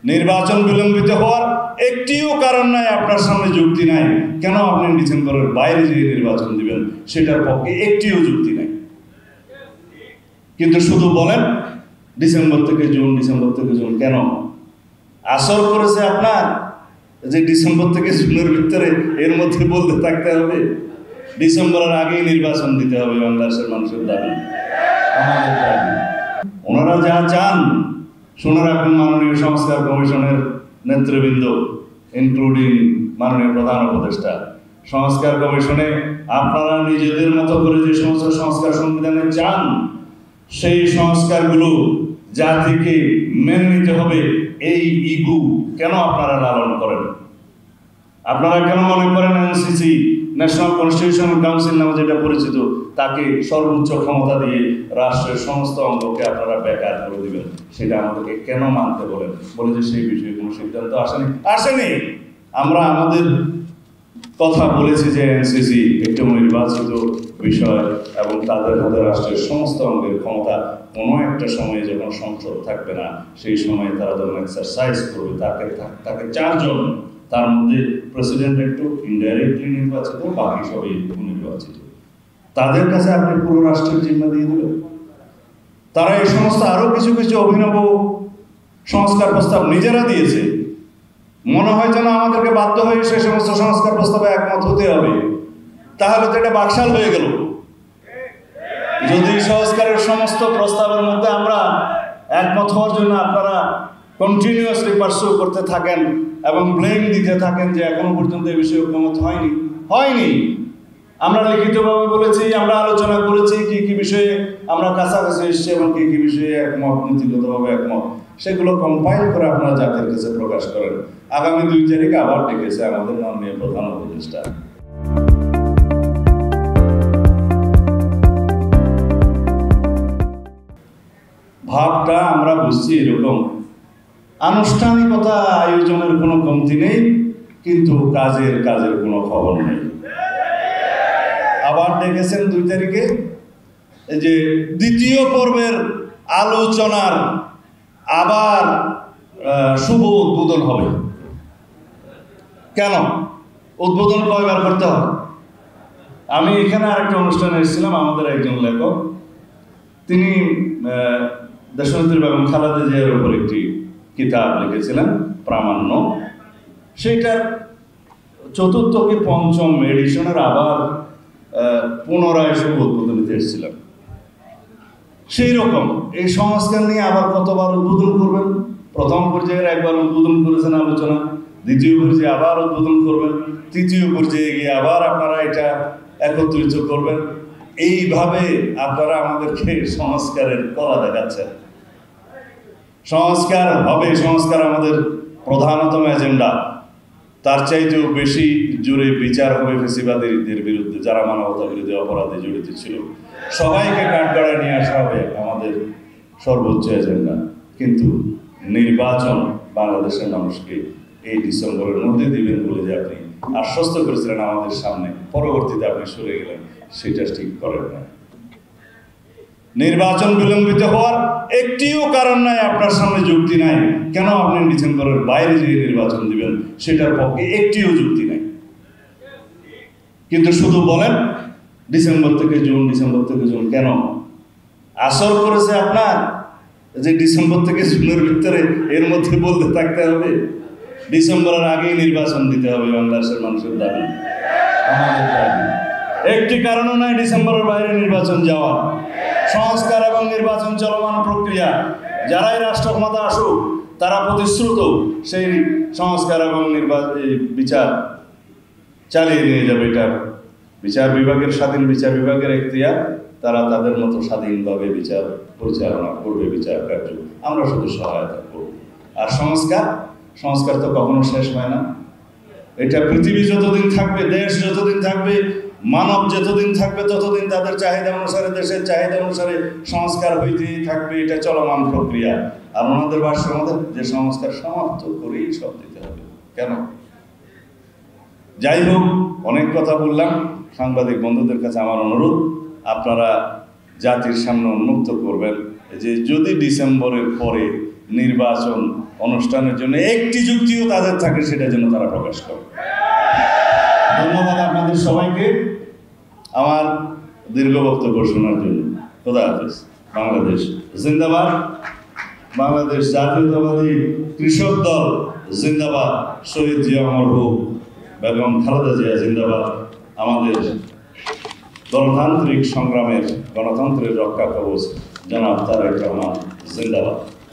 নির্বাচন বিলম্বিত হওয়ার একটিও কারণ নাই, আপনার সামনে যুক্তি নাই কেন আপনি ডিসেম্বরের বাইরে যে নির্বাচন দিবেন সেটার পক্ষে একটিও যুক্তি নাই। কিন্তু শুধু বলেন ডিসেম্বর থেকে জুন, ডিসেম্বর থেকে জুন। কেন আসর করেছে আপনার যে ডিসেম্বর থেকে জুনের ভিতরে এর মধ্যে বলতে থাকতে হবে? ডিসেম্বরের আগেই নির্বাচন দিতে হবে বাংলাদেশের মানুষের দাবি, আমাদের দাবি। ওনারা যা চান শুনে রাখুন, মাননীয় সংস্কার কমিশনের নেতৃবৃন্দ ইনক্লুডিং মাননীয় প্রধান উপদেষ্টা, সংস্কার কমিশনে আপনারা নিজেদের মতো করে যে সমস্ত সংস্কার সংবিধানে চান সেই সংস্কারগুলো জাতিকে মেনে নিতে হবে। এই ইগু কেন আপনারা লালন করেন? আপনারা কেন মনে করেন এনসিসি, ন্যাশনাল কনস্টিটিউশনাল কাউন্সিল নামে যেটা পরিচিত, তাকে সর্বোচ্চ ক্ষমতা দিয়ে রাষ্ট্রের সমস্ত অঙ্গকে আপনারা বেকার করে দিবেন? সেটা আমাদেরকে কেন মানতে বলে যে সেই বিষয়ে কোনো সিদ্ধান্ত আসেনি। আমরা আমাদের কথা বলেছি যে এনসিসি একটি নির্বাচিত বিষয় এবং তাদের হাতে রাষ্ট্রের সমস্ত অঙ্গের ক্ষমতা কোনো একটা সময়ে যখন সংসদ থাকবে না সেই সময়ে তারা যখন এক্সারসাইজ করবে, তাকে চারজন, তার মধ্যে প্রেসিডেন্ট একটু ইনডাইরেক্টলি নির্বাচিত, বাকি সবই নির্বাচিত, তাদের কাছে আপনি পুরো রাষ্ট্রের জিম্মা দিয়ে দেবেন। তারা এই সমস্ত আরো কিছু কিছু অভিনব সংস্কার প্রস্তাব নিজেরা দিয়েছে। মনে হয় যেন আমাদেরকে বাধ্য হয়ে সেই সমস্ত সংস্কার প্রস্তাবে একমত হতে হবে, তাহলে তো এটা বাকশাল হয়ে গেল। যদি সংস্কারের সমস্ত প্রস্তাবের মধ্যে আমরা একমত হওয়ার জন্য আপনারা কন্টিনিউয়াসলি পার্সু করতে থাকেন এবং ব্লেম দিতে থাকেন যে এখনো পর্যন্ত এই বিষয়ে ঐক্যমত হয়নি। আমরা লিখিতভাবে বলেছি, আমরা আলোচনা করেছি কি কি বিষয়ে আমরা কাছাকাছি এসেছি এবং কি কি বিষয়ে একমত, নীতিগতভাবে একমত, সেগুলো কম্পাইল করে আপনারা জাতির কাছে প্রকাশ করেন। আগামী 2 তারিখ আবার ডেকেছে আমাদের মাননীয় প্রধান উপদেষ্টা। ভাবটা আমরা বুঝছি এরকম, আনুষ্ঠানিকতা আয়োজনের কোনো কমতি নেই, কিন্তু কাজের কোনো খবর নেই। আবার ডেকেছেন 2 তারিখে যে দ্বিতীয় পর্বের আলোচনার আবার শুভ উদ্বোধন হবে। কেন উদ্বোধন কয়বার করতে হবে? আমি এখানে আরেকটা অনুষ্ঠানে এসেছিলাম, আমাদের একজন লেখক তিনি দেশনেত্রী বেগম খালেদা জিয়ার উপর একটি কিতাব লিখেছিলেন প্রামাণ্য, সেইটার 4th কি 5ম এডিশনের আবার পুনরায় শুভ উদ্বোধনীতে এসেছিলাম। সেই রকম এই সংস্কার নিয়ে আবার কতবার উদ্বোধন করবেন? প্রথম পর্যায়ের একবার উদ্বোধন করেছেন আলোচনা, দ্বিতীয় পর্যায়ে আবার উদ্বোধন করবেন, তৃতীয় পর্যায়ে গিয়ে আবার আপনারা এটা একত্রিত করবেন। এইভাবে আপনারা আমাদেরকে সংস্কারের কলা দেখাচ্ছেন। সংস্কার হবে, সংস্কার আমাদের প্রধানতম এজেন্ডা। তার চাইতেও বেশি জোরে বিচার হবে ফেসিবাদীদের বিরুদ্ধে, যারা মানবতা বিরোধী অপরাধে জড়িত ছিল। সবাইকে কাঠগড়ায় নিয়ে আসা হবে আমাদের সর্বোচ্চ এজেন্ডা। কিন্তু নির্বাচন বাংলাদেশের মানুষকে এই ডিসেম্বরের মধ্যে দিবেন বলে যে আপনি আশ্বস্ত করেছিলেন আমাদের সামনে, পরবর্তীতে আপনি সরে গেলেন, সেটা ঠিক করেন না। নির্বাচন বিলম্বিত হওয়ার একটিও কারণ নাই, আপনার সামনে যুক্তি নাই কেন আপনি ডিসেম্বরের বাইরে যে নির্বাচন দিবেন সেটার পক্ষে একটিও যুক্তি নাই। কিন্তু শুধু বলেন ডিসেম্বর থেকে জুন, ডিসেম্বর থেকে জুন। কেন আসর করেছে আপনার যে ডিসেম্বর থেকে জুনের ভিতরে এর মধ্যে বলতে থাকতে হবে? ডিসেম্বরের আগেই নির্বাচন দিতে হবে বাংলাদেশের মানুষের দাবি, আমাদের দাবি। একটি কারণও নাই ডিসেম্বরের বাইরে নির্বাচন যাওয়ার। সংস্কার এবং নির্বাচন চলমান প্রক্রিয়া, যারাই রাষ্ট্র ক্ষমতা আসুক তারা প্রতিশ্রুত সেই সংস্কার এবং বিচার চালিয়ে নিয়ে যাবে। এটা বিচার বিভাগের স্বাধীন বিচার বিভাগের এখতিয়ার, তারা তাদের মতো স্বাধীনভাবে বিচার পরিচালনা করবে, বিচার কার্য, আমরা শুধু সহায়তা করব। আর সংস্কার তো কখনো শেষ হয় না। এটা পৃথিবী যতদিন থাকবে, দেশ যতদিন থাকবে, মানব যতদিন থাকবে, ততদিন তাদের চাহিদা অনুসারে, দেশের চাহিদা অনুসারে সংস্কার হইতেই থাকবে। এটা চলমান প্রক্রিয়া। আর ওনাদের ভাষ্য আমাদের যে সংস্কার সমাপ্ত করেই সব দিতে হবে। কেন? যাই হোক, অনেক কথা বললাম। সাংবাদিক বন্ধুদের কাছে আমার অনুরোধ, আপনারা জাতির সামনে উন্মুক্ত করবেন যে যদি ডিসেম্বরের পরে নির্বাচন অনুষ্ঠানের জন্য একটি যুক্তিও তাদের থাকে, সেটা যেন তারা প্রকাশ করে। ধন্যবাদ আপনাদের সবাইকে আমার দীর্ঘ বক্তব্য শোনার জন্য। খোদা হাফেজ। বাংলাদেশ জিন্দাবাদ। বাংলাদেশ জাতীয়তাবাদী কৃষক দল জিন্দাবাদ। শহীদ জিয়া মরহুম বেগম খালেদা জিয়া জিন্দাবাদ। আমাদের গণতান্ত্রিক সংগ্রামের, গণতন্ত্রের রক্ষা কবচ জনাব তারেক রহমান জিন্দাবাদ।